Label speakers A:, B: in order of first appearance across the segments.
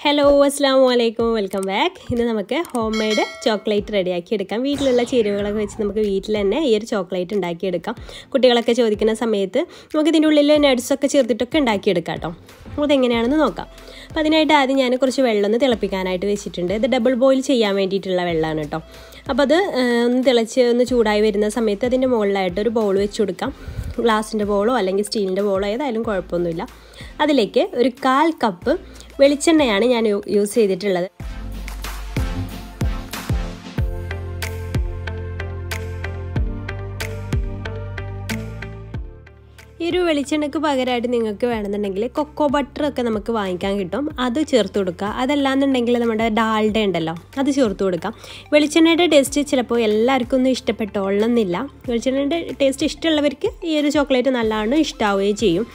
A: Hello, Assalamualaikum, welcome back. ഇന്ന് നമുക്ക് home made chocolate റെഡിയാക്കി എടുക്കാം. വീട്ടിലുള്ള ചേരുവകളൊക്കെ വെച്ച് നമുക്ക് വീട്ടിൽ തന്നെ ഈ ഒരു ചോക്ലേറ്റ് ഉണ്ടാക്കി എടുക്കാം. കുട്ടികളൊക്കെ ചോദിക്കുന്ന സമയത്ത് നമുക്ക് ഇതിൻ്റെ ഉള്ളിൽ നട്ട്സ് ഒക്കെ ചേർത്തിട്ടൊക്കെ ഉണ്ടാക്കി എടുക്കാം ട്ടോ. അതെങ്ങനെയാണെന്ന് നോക്കാം. അപ്പോൾ അതിനായിട്ട് ആദ്യം ഞാൻ കുറച്ച് വെള്ളം ഒന്ന് തിളപ്പിക്കാനായിട്ട് വെച്ചിട്ടുണ്ട്. ഇത് ഡബിൾ ബോയിൽ ചെയ്യാൻ വേണ്ടിയിട്ടുള്ള വെള്ളമാണ് ട്ടോ. അപ്പോൾ അത് ഒന്ന് തിളച്ച് ഒന്ന് ചൂടായി വരുന്ന സമയത്ത് അതിൻ്റെ മുകളിലായിട്ട് ഒരു ബൗൾ വെച്ച് കൊടുക്കാം. ഗ്ലാസിൻ്റെ ബൗളോ അല്ലെങ്കിൽ സ്റ്റീലിൻ്റെ ബൗളോ ഏതായാലും കുഴപ്പമൊന്നുമില്ല. അതിലേക്ക് ഒരു 1/4 കപ്പ് വെളിച്ചെണ്ണയാണ് ഞാൻ യൂസ് ചെയ്തിട്ടുള്ളത്. ഈ ഒരു വെളിച്ചെണ്ണയ്ക്ക് പകരമായിട്ട് നിങ്ങൾക്ക് വേണമെന്നുണ്ടെങ്കിൽ കൊക്കോ ബട്ടറൊക്കെ നമുക്ക് വാങ്ങിക്കാൻ കിട്ടും. അത് ചേർത്ത് കൊടുക്കുക. അതല്ലാന്നുണ്ടെങ്കിൽ നമ്മുടെ ഡാൽഡ ഉണ്ടല്ലോ, അത് ചേർത്ത് കൊടുക്കാം. വെളിച്ചെണ്ണയുടെ ടേസ്റ്റ് ചിലപ്പോൾ എല്ലാവർക്കും ഒന്നും ഇഷ്ടപ്പെട്ടോളണമെന്നില്ല. വെളിച്ചെണ്ണയുടെ ടേസ്റ്റ് ഇഷ്ടമുള്ളവർക്ക് ഈ ഒരു ചോക്ലേറ്റ് നല്ലതാണ് ഇഷ്ടമാവുകയും ചെയ്യും.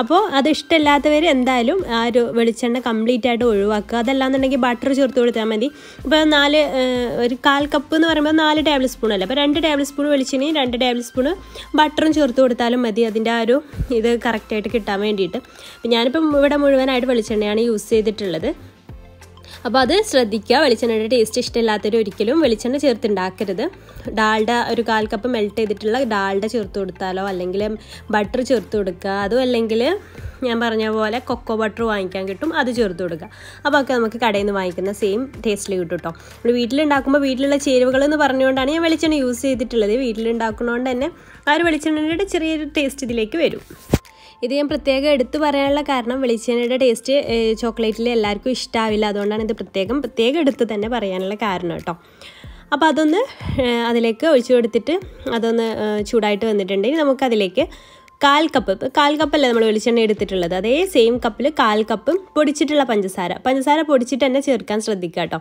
A: അപ്പോൾ അത് ഇഷ്ടമില്ലാത്തവർ എന്തായാലും ആ ഒരു വെളിച്ചെണ്ണ കംപ്ലീറ്റ് ആയിട്ട് ഒഴിവാക്കുക. അതല്ലാന്നുണ്ടെങ്കിൽ ബട്ടർ ചേർത്ത് കൊടുത്താൽ മതി. ഇപ്പോൾ ഒരു 1/4 കപ്പ് എന്ന് പറയുമ്പോൾ 4 ടേബിൾ സ്പൂൺ അല്ല, അപ്പോൾ 2 ടേബിൾ സ്പൂൺ വെളിച്ചെണ്ണയും 2 ടേബിൾ സ്പൂൺ ബട്ടറും ചേർത്ത് കൊടുത്താലും മതി. അതിൻ്റെ ആ ഒരു ഇത് കറക്റ്റായിട്ട് കിട്ടാൻ വേണ്ടിയിട്ട്. അപ്പം ഞാനിപ്പം ഇവിടെ മുഴുവനായിട്ട് വെളിച്ചെണ്ണയാണ് യൂസ് ചെയ്തിട്ടുള്ളത്. അപ്പോൾ അത് ശ്രദ്ധിക്കുക. വെളിച്ചെണ്ണയുടെ ടേസ്റ്റ് ഇഷ്ടമില്ലാത്തവർ ഒരിക്കലും വെളിച്ചെണ്ണ ചേർത്തുണ്ടാക്കരുത്. ഡാൽഡ ഒരു 1/4 കപ്പ് മെൽറ്റ് ചെയ്തിട്ടുള്ള ഡാൽഡ ചേർത്ത് കൊടുത്താലോ അല്ലെങ്കിൽ ബട്ടർ ചേർത്ത് കൊടുക്കുക. അതും അല്ലെങ്കിൽ ഞാൻ പറഞ്ഞ പോലെ കൊക്കോ ബട്ടർ വാങ്ങിക്കാൻ കിട്ടും, അത് ചേർത്ത് കൊടുക്കുക. അപ്പോൾ ഒക്കെ നമുക്ക് കടയിൽ നിന്ന് വാങ്ങിക്കുന്ന സെയിം ടേസ്റ്റിൽ കിട്ടും കേട്ടോ. നമ്മൾ വീട്ടിലുണ്ടാക്കുമ്പോൾ വീട്ടിലുള്ള ചേരുവകൾ എന്ന് പറഞ്ഞുകൊണ്ടാണ് ഞാൻ വെളിച്ചെണ്ണ യൂസ് ചെയ്തിട്ടുള്ളത്. വീട്ടിലുണ്ടാക്കുന്നതുകൊണ്ട് തന്നെ ആ ഒരു വെളിച്ചെണ്ണയുടെ ചെറിയൊരു ടേസ്റ്റ് ഇതിലേക്ക് വരും. ഇത് ഞാൻ പ്രത്യേകം എടുത്തു പറയാനുള്ള കാരണം വെളിച്ചെണ്ണയുടെ ടേസ്റ്റ് ചോക്ലേറ്റിൽ എല്ലാവർക്കും ഇഷ്ടമാവില്ല. അതുകൊണ്ടാണ് ഇത് പ്രത്യേകം എടുത്ത് തന്നെ പറയാനുള്ള കാരണം കേട്ടോ. അപ്പോൾ അതൊന്ന് അതിലേക്ക് ഒഴിച്ചു കൊടുത്തിട്ട് അതൊന്ന് ചൂടായിട്ട് വന്നിട്ടുണ്ടെങ്കിൽ നമുക്കതിലേക്ക് 1/4 കപ്പല്ലേ നമ്മൾ വെളിച്ചെണ്ണ എടുത്തിട്ടുള്ളത്, അതേ സെയിം കപ്പിൽ 1/4 കപ്പ് പൊടിച്ചിട്ടുള്ള പഞ്ചസാര പൊടിച്ചിട്ട് തന്നെ ചേർക്കാൻ ശ്രദ്ധിക്കുക കേട്ടോ.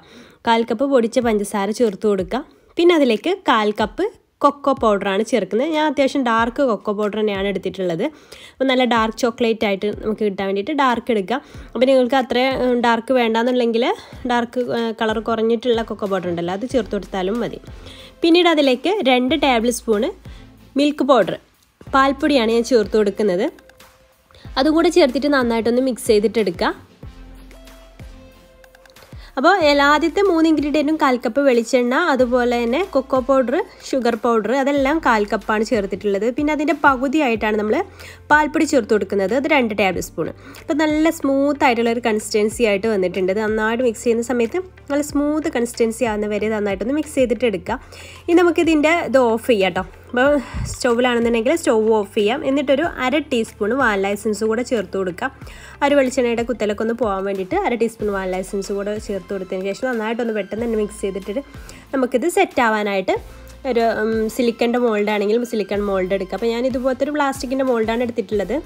A: 1/4 കപ്പ് പൊടിച്ച പഞ്ചസാര ചേർത്ത് കൊടുക്കുക. പിന്നെ അതിലേക്ക് 1/4 കപ്പ് കൊക്കോ പൗഡറാണ് ചേർക്കുന്നത്. ഞാൻ അത്യാവശ്യം ഡാർക്ക് കൊക്കോ പൗഡർ തന്നെയാണ് എടുത്തിട്ടുള്ളത്. അപ്പോൾ നല്ല ഡാർക്ക് ചോക്ലേറ്റ് ആയിട്ട് നമുക്ക് കിട്ടാൻ വേണ്ടിയിട്ട് ഡാർക്ക് എടുക്കുക. അപ്പോൾ നിങ്ങൾക്ക് അത്ര ഡാർക്ക് വേണ്ടാന്നുണ്ടെങ്കിൽ ഡാർക്ക് കളർ കുറഞ്ഞിട്ടുള്ള കൊക്കോ പൗഡർ ഉണ്ടല്ലോ, അത് ചേർത്ത് കൊടുത്താലും മതി. പിന്നീട് അതിലേക്ക് 2 ടേബിൾ സ്പൂണ് മിൽക്ക് പൗഡർ, പാൽപ്പൊടിയാണ് ഞാൻ ചേർത്ത് കൊടുക്കുന്നത്. അതുകൂടെ ചേർത്തിട്ട് നന്നായിട്ടൊന്ന് മിക്സ് ചെയ്തിട്ടെടുക്കുക. അപ്പോൾ ആദ്യത്തെ 3 ഇൻഗ്രീഡിയൻറ്റും 1/4 കപ്പ് വെളിച്ചെണ്ണ, അതുപോലെ തന്നെ കൊക്കോ പൗഡർ, ഷുഗർ പൗഡർ, അതെല്ലാം 1/4 കപ്പാണ് ചേർത്തിട്ടുള്ളത്. പിന്നെ അതിൻ്റെ പകുതിയായിട്ടാണ് നമ്മൾ പാൽപ്പൊടി ചേർത്ത് കൊടുക്കുന്നത്, അത് 2 ടേബിൾ സ്പൂൺ. അപ്പോൾ നല്ല സ്മൂത്ത് ആയിട്ടുള്ളൊരു കൺസിസ്റ്റൻസി ആയിട്ട് വന്നിട്ടുണ്ട്. ഇത് നന്നായിട്ട് മിക്സ് ചെയ്യുന്ന സമയത്ത് നല്ല സ്മൂത്ത് കൺസിസ്റ്റൻസി ആകുന്ന വരെ നന്നായിട്ടൊന്ന് മിക്സ് ചെയ്തിട്ട് എടുക്കുക. ഇനി നമുക്കിതിൻ്റെ ഇത് ഓഫ് ചെയ്യാം കേട്ടോ. അപ്പോൾ സ്റ്റൗവിലാണെന്നുണ്ടെങ്കിൽ സ്റ്റൗവ് ഓഫ് ചെയ്യാം. എന്നിട്ടൊരു 1/2 ടീസ്പൂൺ വാനില എസൻസ് കൂടെ ചേർത്ത് കൊടുക്കാം. ഒരു വെളിച്ചെണ്ണയുടെ കുത്തലൊക്കെ ഒന്ന് പോകാൻ വേണ്ടിയിട്ട് 1/2 ടീസ്പൂൺ വാനില എസൻസ് കൂടെ ചേർത്ത് കൊടുത്തതിന് ശേഷം നന്നായിട്ടൊന്ന് പെട്ടെന്ന് തന്നെ മിക്സ് ചെയ്തിട്ട് നമുക്കിത് സെറ്റ് ആവാനായിട്ട് ഒരു സിലിക്കൻ്റെ മോൾഡ് ആണെങ്കിലും സിലിക്കൺ മോൾഡ് എടുക്കുക. അപ്പോൾ ഞാൻ ഇതുപോലത്തെ ഒരു പ്ലാസ്റ്റിക്കിൻ്റെ മോൾഡാണ് എടുത്തിട്ടുള്ളത്.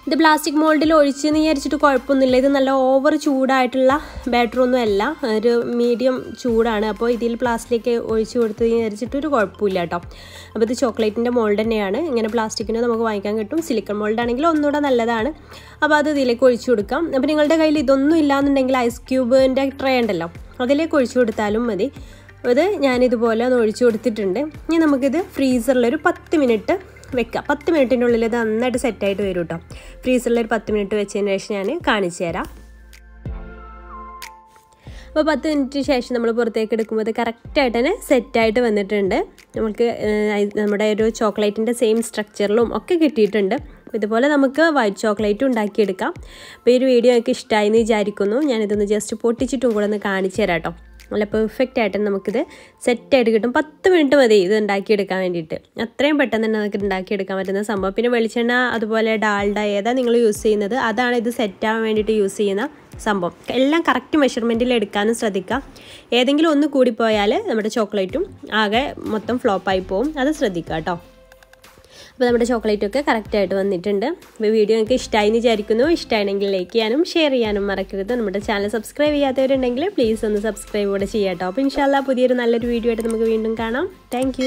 A: ഇത് പ്ലാസ്റ്റിക് മോൾഡിൽ ഒഴിച്ചെന്ന് വിചാരിച്ചിട്ട് കുഴപ്പമൊന്നുമില്ല. ഇത് നല്ല ഓവർ ചൂടായിട്ടുള്ള ബാറ്ററൊന്നും അല്ല, ഒരു മീഡിയം ചൂടാണ്. അപ്പോൾ ഇതിൽ പ്ലാസ്റ്റിക് ഒഴിച്ച് കൊടുത്ത് വിചാരിച്ചിട്ടൊരു കുഴപ്പമില്ല കേട്ടോ. അപ്പോൾ ഇത് ചോക്ലേറ്റിൻ്റെ മോൾഡ് തന്നെയാണ്. ഇങ്ങനെ പ്ലാസ്റ്റിക്കിന് നമുക്ക് വാങ്ങിക്കാൻ കിട്ടും. സിലിക്കൺ മോൾഡ് ആണെങ്കിൽ ഒന്നുകൂടെ നല്ലതാണ്. അപ്പോൾ അത് ഇതിലേക്ക് ഒഴിച്ചു കൊടുക്കാം. അപ്പോൾ നിങ്ങളുടെ കയ്യിൽ ഇതൊന്നും ഇല്ലാന്നുണ്ടെങ്കിൽ ഐസ് ക്യൂബിൻ്റെ ട്രേ ഉണ്ടല്ലോ, അതിലേക്ക് ഒഴിച്ചു കൊടുത്താലും മതി. അത് ഞാനിതുപോലെ ഒന്ന് ഒഴിച്ചു കൊടുത്തിട്ടുണ്ട്. ഇനി നമുക്കിത് ഫ്രീസറിലൊരു 10 മിനിറ്റ് വെക്കാം. 10 മിനിറ്റിൻ്റെ ഉള്ളിൽ ഇത് നന്നായിട്ട് സെറ്റായിട്ട് വരും കേട്ടോ. ഫ്രീസറിലൊരു 10 മിനിറ്റ് വെച്ചതിന് ശേഷം ഞാൻ കാണിച്ചു തരാം. അപ്പോൾ 10 മിനിറ്റിന് ശേഷം നമ്മൾ പുറത്തേക്ക് എടുക്കുമ്പോൾ ഇത് കറക്റ്റായിട്ട് തന്നെ സെറ്റായിട്ട് വന്നിട്ടുണ്ട്. നമുക്ക് നമ്മുടെ ഒരു ചോക്ലേറ്റിൻ്റെ സെയിം സ്ട്രക്ചറിലും ഒക്കെ കിട്ടിയിട്ടുണ്ട്. ഇതുപോലെ നമുക്ക് വൈറ്റ് ചോക്ലേറ്റ് ഉണ്ടാക്കിയെടുക്കാം. അപ്പോൾ ഈ ഒരു വീഡിയോ എനിക്ക് ഇഷ്ടമായി എന്ന് വിചാരിക്കുന്നു. ഞാനിതൊന്ന് ജസ്റ്റ് പൊട്ടിച്ചിട്ടും കൂടെ ഒന്ന് കാണിച്ചു തരാം കേട്ടോ. നല്ല പെർഫെക്റ്റ് ആയിട്ട് നമുക്കിത് സെറ്റായിട്ട് കിട്ടും. 10 മിനിറ്റ് മതി ഇത് ഉണ്ടാക്കിയെടുക്കാൻ വേണ്ടിയിട്ട്. അത്രയും പെട്ടെന്ന് തന്നെ നമുക്ക് ഉണ്ടാക്കിയെടുക്കാൻ പറ്റുന്ന സംഭവം. പിന്നെ വെളിച്ചെണ്ണ അതുപോലെ ഡാൽഡ ഏതാ നിങ്ങൾ യൂസ് ചെയ്യുന്നത്, അതാണ് ഇത് സെറ്റാകാൻ വേണ്ടിയിട്ട് യൂസ് ചെയ്യുന്ന സംഭവം. എല്ലാം കറക്റ്റ് മെഷർമെൻറ്റിൽ എടുക്കാനും ശ്രദ്ധിക്കുക. ഏതെങ്കിലും ഒന്ന് കൂടിപ്പോയാൽ നമ്മുടെ ചോക്ലേറ്റും ആകെ മൊത്തം ഫ്ലോപ്പായി പോവും, അത് ശ്രദ്ധിക്കുക കേട്ടോ. അപ്പോൾ നമ്മുടെ ചോക്ലേറ്റൊക്കെ കറക്റ്റായിട്ട് വന്നിട്ടുണ്ട്. അപ്പോൾ വീഡിയോ നിങ്ങൾക്ക് ഇഷ്ടമായി എന്ന് വിചാരിക്കുന്നു. ഇഷ്ടമാണെങ്കിൽ ലൈക്ക് ചെയ്യാനും ഷെയർ ചെയ്യാനും മറക്കരുത്. നമ്മുടെ ചാനൽ സബ്സ്ക്രൈബ് ചെയ്യാത്തവരുണ്ടെങ്കിൽ പ്ലീസ് ഒന്ന് സബ്സ്ക്രൈബ് കൂടെ ചെയ്യാം കേട്ടോ. അപ്പോൾ ഇൻഷാല്ലാ പുതിയൊരു നല്ലൊരു വീഡിയോ ആയിട്ട് നമുക്ക് വീണ്ടും കാണാം. താങ്ക്